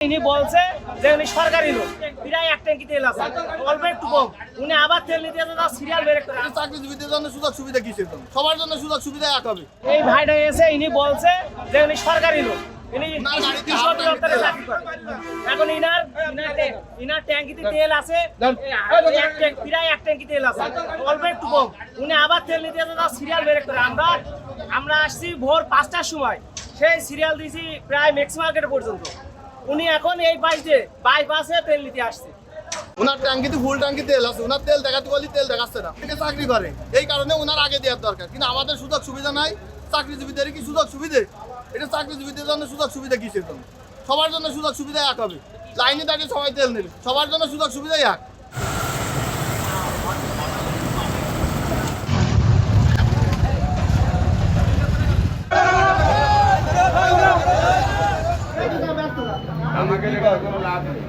ইনি বলছে যে উনি সরকারি লোক, প্রায় এক ট্যাঙ্কি তেল আছে, অল্প একটু কম। উনি আবার তেল নিতে যেতে তার সিরিয়াল বের করে। চাকরিজীবীদের জন্য সুযোগ সুবিধা কিসের জন্য? সবার জন্য সুযোগ সুবিধা এক হবে। এই ভাইটা এসে ইনি বলছে যে উনি সরকারি লোক, ইনি কৃষি অধিদপ্তরে চাকরি করে। এখন ইনার ট্যাঙ্কিতে তেল আছে, প্রায় এক ট্যাঙ্কি তেল আছে, অল্প একটু কম। উনি আবার তেল নিতে যেতে তার সিরিয়াল বের করে। আমরা আসছি ভোর 5টার সময়, সেই সিরিয়াল দিয়েছি প্রায় ম্যাক্স মার্কেট পর্যন্ত। উনি এখন এই বাইপাসে তেল নিতে আসছে। ওনার ট্যাঙ্কিতে ফুল ট্যাঙ্কি তেল আছে, ওনার তেল দেখাতে বলি তেল দেখাচ্ছে না, এটা চাকরি করে। এই কারণে ওনার আগে দেওয়ার দরকার, কিন্তু আমাদের সুযোগ সুবিধা নাই। চাকরিজীবীদের কি সুযোগ সুবিধে? এটা চাকরিজীবীদের জন্য সুযোগ সুবিধা কিসের জন্য? সবার জন্য সুযোগ সুবিধা এক হবে। লাইনে দাঁড়িয়ে সবাই তেল নেবে, সবার জন্য সুযোগ সুবিধাই এক। আমাকে কোনো লাভ নেই।